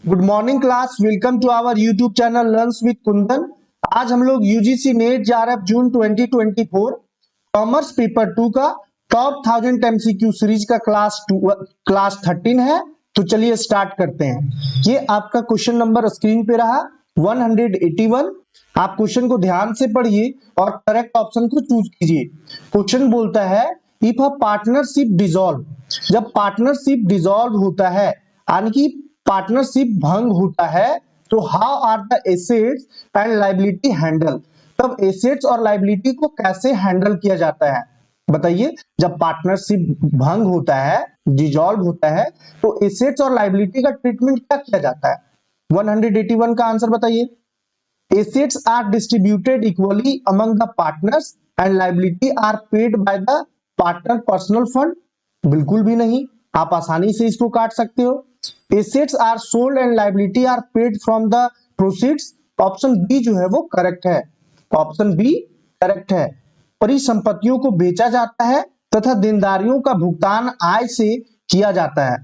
Good morning class, welcome to our YouTube channel learns with Kundan. आज हम लोग UGC NET JRF June 2024 commerce paper 2 का top 1000 MCQ series का class 13 है। तो चलिए स्टार्ट करते हैं। ये आपका क्वेश्चन नंबर स्क्रीन पे रहा 181। आप क्वेश्चन को ध्यान से पढ़िए और करेक्ट ऑप्शन को चूज कीजिए। क्वेश्चन बोलता है इफ अ पार्टनरशिप डिसॉल्व, जब पार्टनरशिप डिसॉल्व होता है यानी कि पार्टनरशिप भंग होता है तो how are the assets and liability handle, तब एसेट्स और लायबिलिटी को कैसे हैंडल किया जाता है। बताइए, जब पार्टनरशिप भंग होता है, डिसॉल्व होता है, तो एसेट्स और लायबिलिटी का ट्रीटमेंट क्या किया जाता है। 181 का आंसर बताइए। Assets are distributed equally among the partners and liability are paid by the partner personal fund. बिल्कुल भी नहीं, आप आसानी से इसको काट सकते हो। Assets are sold and liability are paid from the proceeds. Option B जो है वो करेक्ट है। ऑप्शन बी करेक्ट है। परिसंपत्तियों को बेचा जाता है तथा देनदारियों का भुगतान आय से किया जाता है,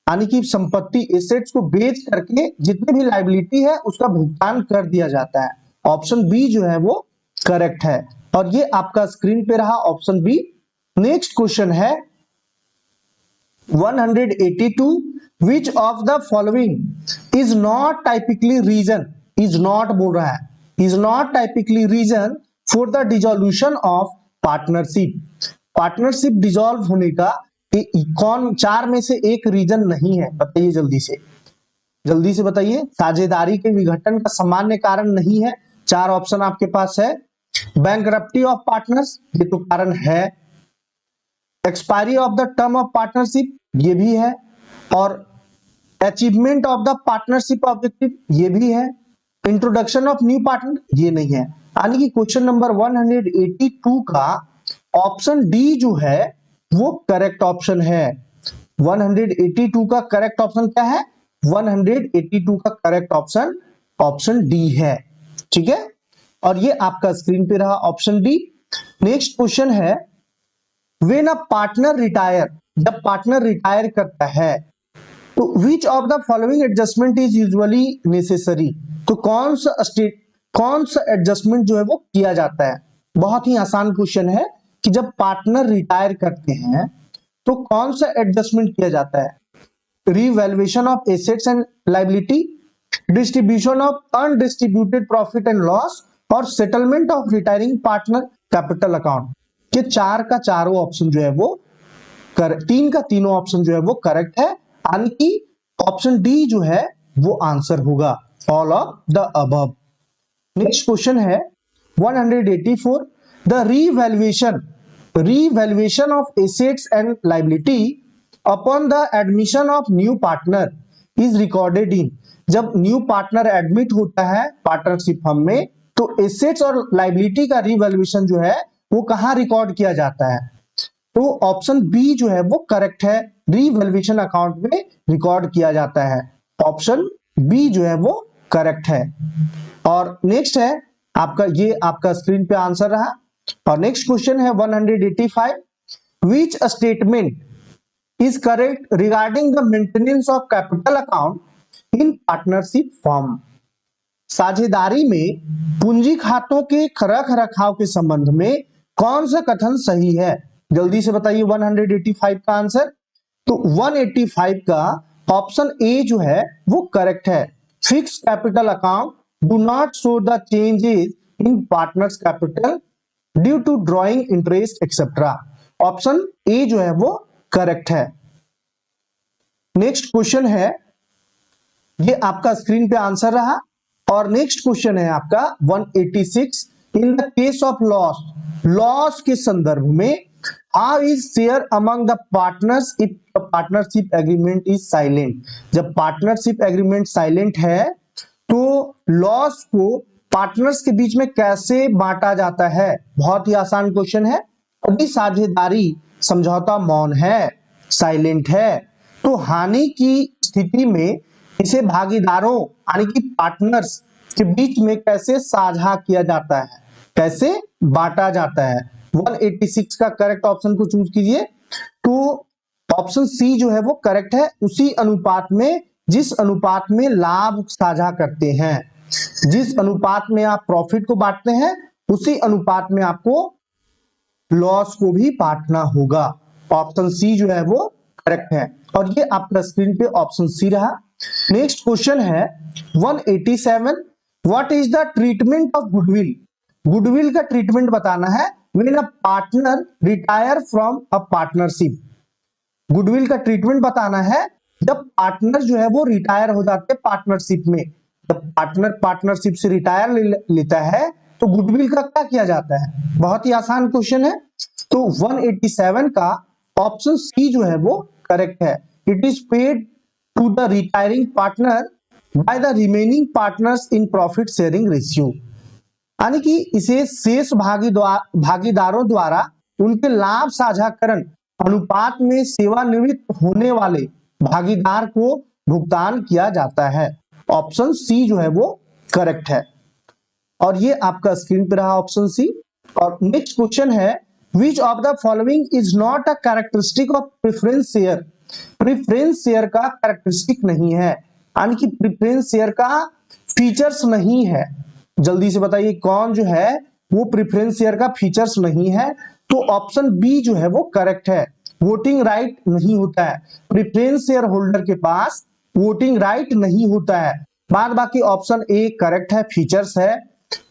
यानी कि संपत्ति एसेट्स को बेच करके जितनी भी लायबिलिटी है उसका भुगतान कर दिया जाता है। ऑप्शन बी जो है वो करेक्ट है और ये आपका स्क्रीन पे रहा ऑप्शन बी। नेक्स्ट क्वेश्चन है 182 which of the following is not typically reason, is not बोल रहा है, is not typically reason for the dissolution of partnership। Partnership dissolve होने का कौन चार में से एक रीजन नहीं है। बताइए जल्दी से बताइए। साझेदारी के विघटन का सामान्य कारण नहीं है। चार ऑप्शन आपके पास है। बैंकरप्टी ऑफ पार्टनर्स, ये तो कारण है। Expiry of the term of partnership, ये भी है। और achievement of the partnership objective, ये भी है। इंट्रोडक्शन ऑफ न्यू पार्टनर, ये नहीं है। यानी कि क्वेश्चन नंबर 182 का ऑप्शन डी जो है वो करेक्ट ऑप्शन है। 182 का करेक्ट ऑप्शन क्या है? 182 का करेक्ट ऑप्शन ऑप्शन डी है। ठीक है, और ये आपका स्क्रीन पे रहा ऑप्शन डी। नेक्स्ट क्वेश्चन है व्हेन अ पार्टनर रिटायर, जब पार्टनर रिटायर करता है तो विच of the following adjustment is usually necessary, तो कौन सा एडजस्टमेंट जो है वो किया जाता है। बहुत ही आसान क्वेश्चन है कि जब पार्टनर रिटायर करते हैं तो कौन सा एडजस्टमेंट किया जाता है। Revaluation of assets and liability, distribution of undistributed profit and loss और settlement of retiring partner capital account. ये चार का चारों ऑप्शन जो है वो तीन का तीनों ऑप्शन जो है वो करेक्ट है, यानी कि ऑप्शन डी जो है वो आंसर होगा, all of the above. Next question है 184 the revaluation of assets and liability upon the admission of new partner is recorded in, जब न्यू पार्टनर एडमिट होता है पार्टनरशिप फर्म में तो एसेट्स और लायबिलिटी का रीवैल्यूएशन जो है वो कहां रिकॉर्ड किया जाता है। तो ऑप्शन बी जो है वो करेक्ट है, रीवैल्यूएशन अकाउंट में रिकॉर्ड किया जाता है। ऑप्शन बी जो है वो करेक्ट है। और नेक्स्ट है आपका, ये आपका स्क्रीन पे आंसर रहा। और नेक्स्ट क्वेश्चन है 185 which statement is correct regarding the maintenance of capital account in partnership firm, साझेदारी में पूंजी खातों के रख रखाव के संबंध में कौन सा कथन सही है। जल्दी से बताइए 185 का आंसर। तो 185 का ऑप्शन ए जो है वो करेक्ट है। Fix capital account do not show the changes in partners capital due to drawing interest etcetera. Option A जो है वो करेक्ट है। नेक्स्ट क्वेश्चन है, ये आपका स्क्रीन पे आंसर रहा। और नेक्स्ट क्वेश्चन है आपका 186 in the case of loss के संदर्भ में how is share among the partners if partnership agreement is silent, जब पार्टनरशिप एग्रीमेंट साइलेंट है तो लॉस को पार्टनर्स के बीच में कैसे बांटा जाता है। बहुत ही आसान क्वेश्चन है। अभी साझेदारी समझौता मौन है, साइलेंट है, तो हानि की स्थिति में इसे भागीदारों यानी कि पार्टनर्स के बीच में कैसे साझा किया जाता है, कैसे बांटा जाता है। 186 का करेक्ट ऑप्शन को चूज कीजिए। तो ऑप्शन सी जो है वो करेक्ट है, उसी अनुपात में जिस अनुपात में लाभ साझा करते हैं, जिस अनुपात में आप प्रॉफिट को बांटते हैं उसी अनुपात में आपको लॉस को भी बांटना होगा। ऑप्शन सी जो है वो करेक्ट है और ये आपका स्क्रीन पे ऑप्शन सी रहा। नेक्स्ट क्वेश्चन है 187, what is the treatment of goodwill. Goodwill का ट्रीटमेंट बताना है when a partner retire from a partnership. Goodwill का ट्रीटमेंट बताना है जब पार्टनर जो है वो रिटायर हो जाते हैं पार्टनरशिप में। जब पार्टनर पार्टनरशिप से रिटायर लेता है तो गुडविल का क्या किया जाता है। बहुत ही आसान क्वेश्चन है। तो 187 का ऑप्शन सी जो है वो करेक्ट है। It is paid to the retiring partner by the remaining partners in profit sharing ratio, यानी कि इसे शेष भागीदारों द्वारा उनके लाभ साझाकरण अनुपात में सेवानिवृत्त होने वाले भागीदार को भुगतान किया जाता है। ऑप्शन सी जो है वो करेक्ट है और ये आपका स्क्रीन पे रहा ऑप्शन सी। और नेक्स्ट क्वेश्चन है विच of the following is not a characteristic of preference share. Preference share का कैरेक्टरिस्टिक नहीं है, यानी कि प्रेफरेंस शेयर का फीचर्स नहीं है। जल्दी से बताइए कौन जो है वो प्रेफरेंस शेयर का फीचर्स नहीं है। तो ऑप्शन बी जो है वो करेक्ट है। वोटिंग राइट नहीं होता है, प्रेफरेंस शेयर होल्डर के पास वोटिंग राइट नहीं होता है। बाद बाकी ऑप्शन ए करेक्ट है, फीचर्स है,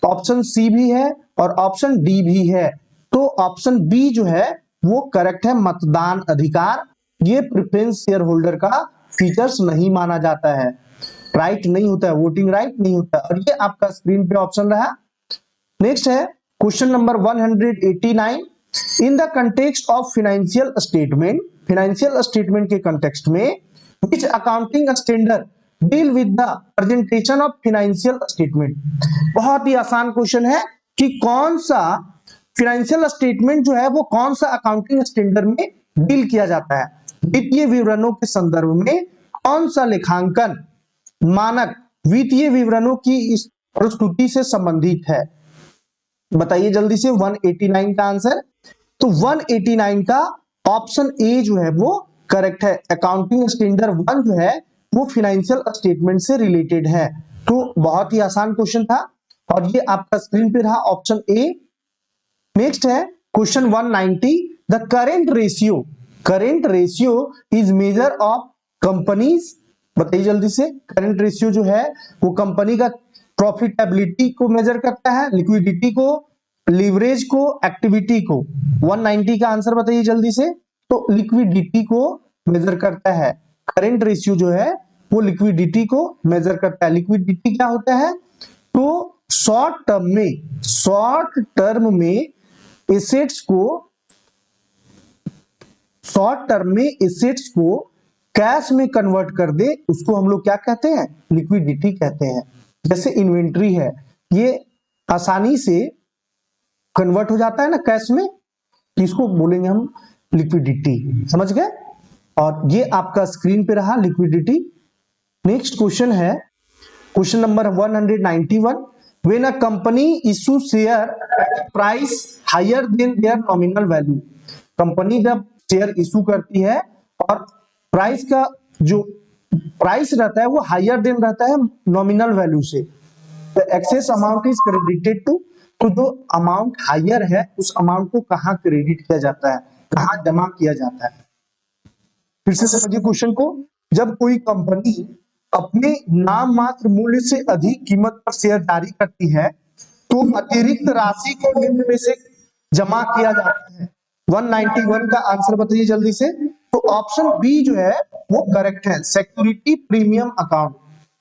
ऑप्शन सी भी है और ऑप्शन डी भी है। तो ऑप्शन बी जो है वो करेक्ट है, मतदान अधिकार। ये प्रेफरेंस शेयर होल्डर का फीचर्स नहीं माना जाता है, राइट नहीं होता है, वोटिंग राइट नहीं होता है। और ये आपका स्क्रीन पे ऑप्शन रहा। नेक्स्ट है question number 189, in the context of financial statement, financial statement के कंटेक्स्ट में which accounting standard deal with the presentation of financial statement. बहुत ही आसान क्वेश्चन है कि कौन सा फाइनेंशियल स्टेटमेंट जो है वो कौन सा अकाउंटिंग स्टैंडर्ड में डील किया जाता है। वित्तीय विवरणों के संदर्भ में कौन सा लेखांकन मानक वित्तीय विवरणों की इस प्रस्तुति से संबंधित है। बताइए जल्दी से 189 का आंसर। तो 189 का ऑप्शन ए जो है वो करेक्ट है। अकाउंटिंग स्टैंडर्ड 1 जो है वो फाइनेंशियल स्टेटमेंट से रिलेटेड है। तो बहुत ही आसान क्वेश्चन था और ये आपका स्क्रीन पे रहा ऑप्शन ए। नेक्स्ट है question 190, the current ratio, current ratio is measure of companies. बताइए जल्दी से, करेंट रेशियो जो है वो कंपनी का प्रॉफिटेबिलिटी को मेजर करता है, लिक्विडिटी को, लीवरेज को, एक्टिविटी को। 190 का आंसर बताइए जल्दी से। तो लिक्विडिटी को मेजर करता है। करेंट रेशियो जो है वो लिक्विडिटी को मेजर करता है। लिक्विडिटी क्या होता है, तो शॉर्ट टर्म में एसेट्स को, शॉर्ट टर्म में एसेट्स को कैश में कन्वर्ट कर दे उसको हम लोग क्या कहते हैं, लिक्विडिटी कहते हैं। जैसे इन्वेंट्री है ये आसानी से कन्वर्ट हो जाता है ना कैश में, इसको बोलेंगे हम लिक्विडिटी, समझ गए। और ये आपका स्क्रीन पे रहा लिक्विडिटी। नेक्स्ट क्वेश्चन है question number 191, when a company issue share price higher than their nominal value. Company जब शेयर इशू करती है और प्राइस का जो प्राइस रहता है वो हायर देन रहता है नॉमिनल वैल्यू से, तो excess amount is credited to. तो जो अमाउंट हायर है उस अमाउंट को कहां क्रेडिट किया जाता है, कहां जमा किया जाता है। फिर से समझिए क्वेश्चन को, जब कोई कंपनी अपने नाम मात्र मूल्य से अधिक कीमत पर शेयर जारी करती है तो अतिरिक्त राशि को निम्न में से जमा किया जाता है। 191 का आंसर बताइए जल्दी से। तो ऑप्शन बी जो है वो करेक्ट है, security premium account.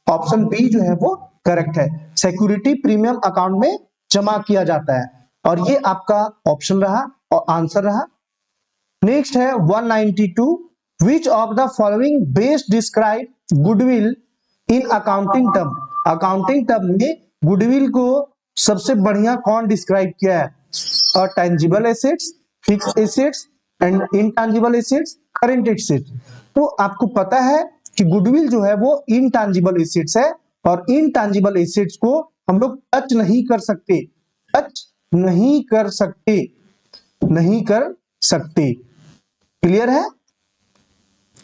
Option B जो है वो करेक्ट है, सिक्योरिटी प्रीमियम अकाउंट में जमा किया जाता है। और ये आपका ऑप्शन रहा और आंसर रहा। नेक्स्ट है 192, which of the following best describe goodwill in accounting term। Accounting term में गुडविल को सबसे बढ़िया कौन डिस्क्राइब किया है, और tangible assets, fixed assets and intangible assets, current assets. तो आपको पता है कि गुडविल जो है वो इनटेंजिबल एसेट्स है और इनटेंजिबल एसेट्स को हम लोग टच नहीं कर सकते, टच नहीं कर सकते, नहीं कर सकते। क्लियर है,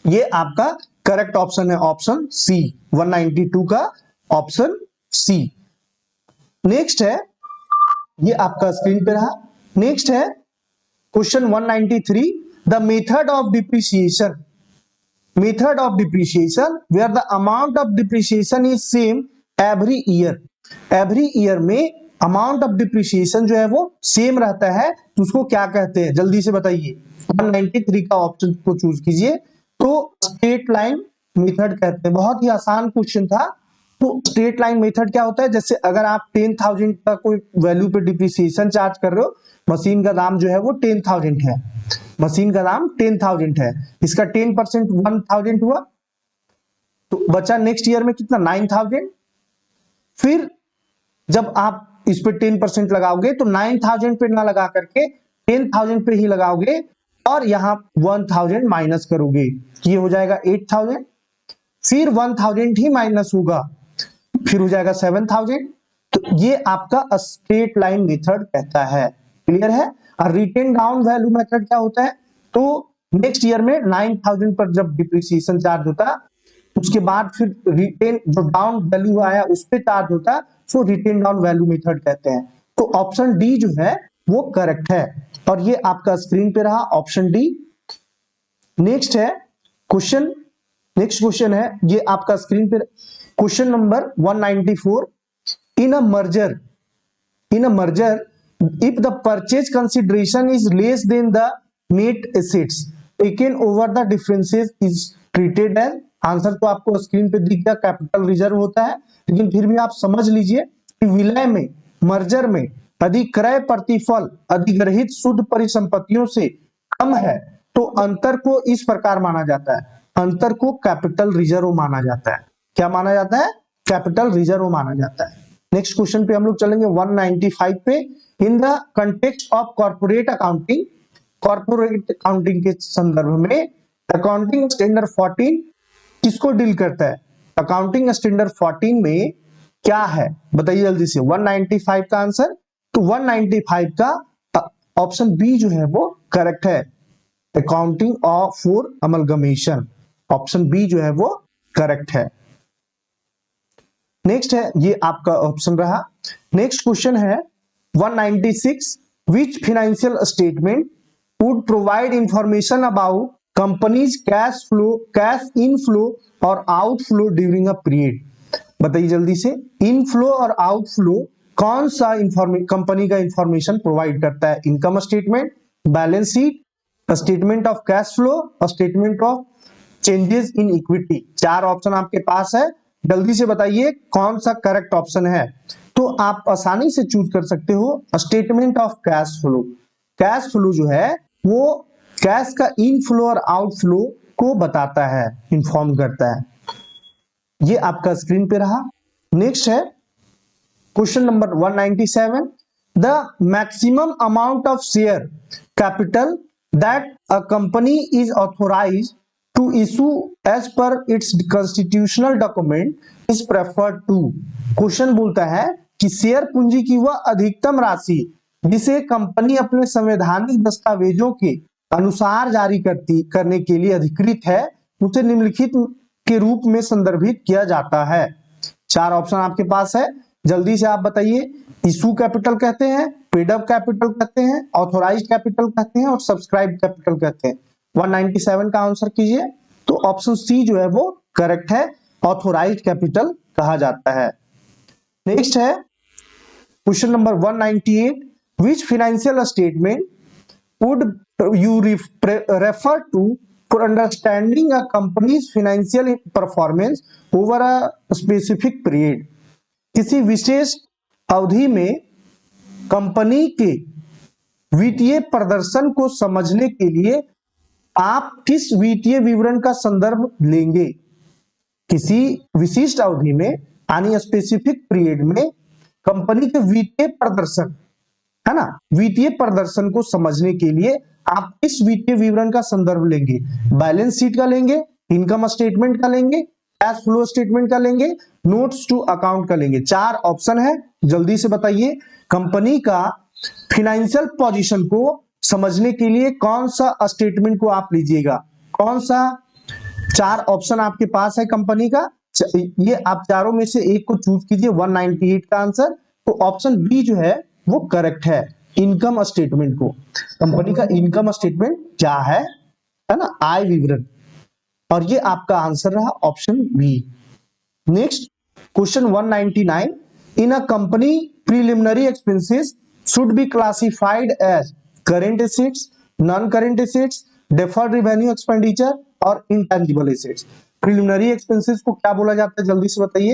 ये आपका करेक्ट ऑप्शन है ऑप्शन सी, 192 का ऑप्शन सी। नेक्स्ट है, ये आपका स्क्रीन पे रहा। नेक्स्ट है question 193, the method of depreciation, method of depreciation where the amount of depreciation is same every year. Every year में अमाउंट ऑफ डिप्रिसिएशन जो है वो सेम रहता है, तो उसको क्या कहते हैं, जल्दी से बताइए। 193 का ऑप्शन को चूज कीजिए। तो स्ट्रेट लाइन मेथड कहते हैं, बहुत ही आसान क्वेश्चन था। तो स्ट्रेट लाइन मेथड क्या होता है, जैसे अगर आप 10,000 का कोई वैल्यू पे डिप्रिसिएशन चार्ज कर रहे हो, मशीन का दाम जो है वो 10,000 है, मशीन का दाम 10,000 है, इसका 10% 1,000 हुआ, तो बचा नेक्स्ट ईयर में कितना 9,000। फिर जब आप इस पे 10% लगाओगे तो 9,000 पे ना लगा करके 10,000 पे ही लगाओगे और यहाँ 1,000 माइनस करोगे, ये हो जाएगा 8,000। फिर 1,000 ही माइनस होगा, फिर हो जाएगा 7,000। तो ये आपका स्ट्रेट लाइन मेथड कहता है। क्लियर है। और रिटेन डाउन वैल्यू मेथड क्या होता है, तो नेक्स्ट ईयर में 9,000 पर जब डिप्रिसिएशन चार्ज होता, उसके बाद फिर रिटेन जो डाउन वैल्यू आया उस पर चार्ज होता, सो रिटेन डाउन वैल्यू मेथड कहते हैं। तो ऑप्शन डी जो है वो करेक्ट है, और ये आपका स्क्रीन पे रहा ऑप्शन डी। नेक्स्ट है क्वेश्चन, नेक्स्ट क्वेश्चन है ये आपका स्क्रीन पे, question number 194, in a merger, in a merger if the purchase consideration is less than the net assets taken over, the differences is treated as, answer तो आपको screen पे दिख गया, capital reserve होता है, लेकिन फिर भी आप समझ लीजिए कि विलय में, मर्जर में अधिक्रय प्रतिफल अधिग्रहित शुद्ध परिसंपत्तियों से कम है, तो अंतर को इस प्रकार माना जाता है, अंतर को कैपिटल रिजर्व माना जाता है। क्या माना जाता है, कैपिटल रिजर्व माना जाता है। नेक्स्ट क्वेश्चन पे हम लोग चलेंगे 195 पे, in the context of corporate accounting, corporate accounting के संदर्भ में अकाउंटिंग स्टैंडर्ड 14 किसको डील करता है, अकाउंटिंग स्टैंडर्ड 14 में क्या है, बताइए जल्दी से। 195 का आंसर, तो 195 का ऑप्शन बी जो है वो करेक्ट है, accounting of for amalgamation, option B जो है वो करेक्ट है। नेक्स्ट है, ये आपका ऑप्शन रहा। नेक्स्ट क्वेश्चन है 196, which financial statement would provide information about company's cash flow, cash inflow और outflow during a period। बताइए जल्दी से, इनफ्लो और आउटफ्लो कौन सा कंपनी का इंफॉर्मेशन प्रोवाइड करता है, income statement, balance sheet, statement of cash flow और statement of changes in equity. चार ऑप्शन आपके पास है, जल्दी से बताइए कौन सा करेक्ट ऑप्शन है। तो आप आसानी से चूज कर सकते हो statement of cash flow. Cash flow जो है वो कैश का इनफ्लो और आउटफ्लो को बताता है, इंफॉर्म करता है। ये आपका स्क्रीन पे रहा। नेक्स्ट है question number 197, the maximum amount of share capital that a company is authorised to issue as per its constitutional document is preferred to. Question बोलता है कि शेयर पूंजी की वह अधिकतम राशि जिसे कंपनी अपने संवैधानिक दस्तावेजों के अनुसार जारी करने के लिए अधिकृत है, उसे निम्नलिखित के रूप में संदर्भित किया जाता है। चार ऑप्शन आपके पास है, जल्दी से आप बताइए। इशू कैपिटल कहते हैं, पेड अप कैपिटल कहते हैं, ऑथोराइज्ड कैपिटल कहते हैं और सब्सक्राइब कैपिटल कहते हैं। 197 का आंसर कीजिए। तो ऑप्शन सी जो है वो करेक्ट है, ऑथोराइज्ड कैपिटल कहा जाता है। नेक्स्ट है question number 198, which financial statement would you refer to for understanding a company's financial performance over a specific period। किसी विशेष अवधि में कंपनी के वित्तीय प्रदर्शन को समझने के लिए आप किस वित्तीय विवरण का संदर्भ लेंगे। किसी विशिष्ट अवधि में यानी स्पेसिफिक पीरियड में कंपनी के वित्तीय प्रदर्शन, है ना, वित्तीय प्रदर्शन को समझने के लिए आप किस वित्तीय विवरण का संदर्भ लेंगे। बैलेंस शीट का लेंगे, इनकम स्टेटमेंट का लेंगे, कैश फ्लो स्टेटमेंट का लेंगे, नोट्स टू अकाउंट का लेंगे। चार ऑप्शन है, जल्दी से बताइए। कंपनी का फाइनेंशियल पोजीशन को समझने के लिए कौन सा स्टेटमेंट को आप लीजिएगा, कौन सा चार ऑप्शन आपके पास है कंपनी का, ये आप चारों में से एक को चूज कीजिए। 198 का आंसर, तो ऑप्शन बी जो है वो करेक्ट है। इनकम स्टेटमेंट को, कंपनी का इनकम स्टेटमेंट क्या है ना, आय विवरण, और ये आपका आंसर रहा option B. Next question 199, in a company preliminary expenses should be classified as current assets, non current assets, deferred revenue expenditure और इंटेंजिबल एसेट्स। प्रिलिमिनरी एक्सपेंसेस को क्या बोला जाता है, जल्दी से बताइए।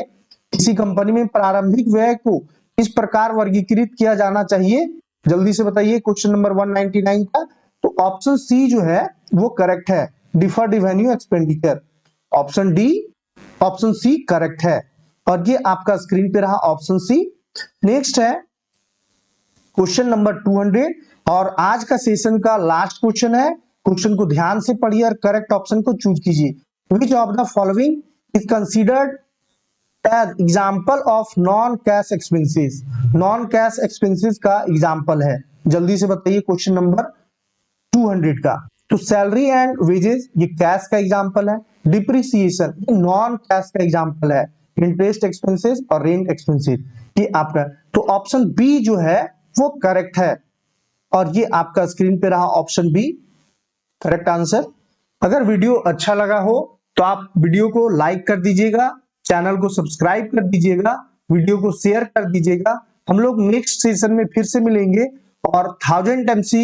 किसी कंपनी में प्रारंभिक व्यय को इस प्रकार वर्गीकृत किया जाना चाहिए, जल्दी से बताइए क्वेश्चन नंबर 199 का। तो ऑप्शन सी जो है वो करेक्ट है, deferred revenue expenditure. Option D, option C correct है, और ये आपका स्क्रीन पे रहा ऑप्शन सी। नेक्स्ट है क्वेश्चन नंबर 200, और आज का सेशन का लास्ट क्वेश्चन है। क्वेश्चन को ध्यान से पढ़िए और करेक्ट ऑप्शन को चूज कीजिए। Which of the following is considered as example of non cash expenses. Non cash expenses का एग्जाम्पल है, जल्दी से बताइए क्वेश्चन नंबर 200 का। तो सैलरी एंड वेजेस ये कैश का एग्जाम्पल है, डिप्रिसिएशन ये नॉन कैश का एग्जाम्पल है, इंटरेस्ट एक्सपेंसेस और रेंट एक्सपेंसेस ये आपका। तो ऑप्शन बी जो है वो करेक्ट है, और ये आपका स्क्रीन पे रहा ऑप्शन बी करेक्ट आंसर। अगर वीडियो अच्छा लगा हो तो आप वीडियो को लाइक कर दीजिएगा, चैनल को सब्सक्राइब कर दीजिएगा, वीडियो को शेयर कर दीजिएगा। हम लोग नेक्स्ट सेशन में फिर से मिलेंगे और 1000 MC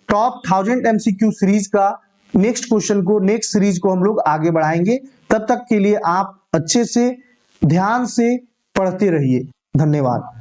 टॉप 1000 MCQ सीरीज का नेक्स्ट क्वेश्चन को, नेक्स्ट सीरीज को हम लोग आगे बढ़ाएंगे। तब तक के लिए आप अच्छे से ध्यान से पढ़ते रहिए। धन्यवाद।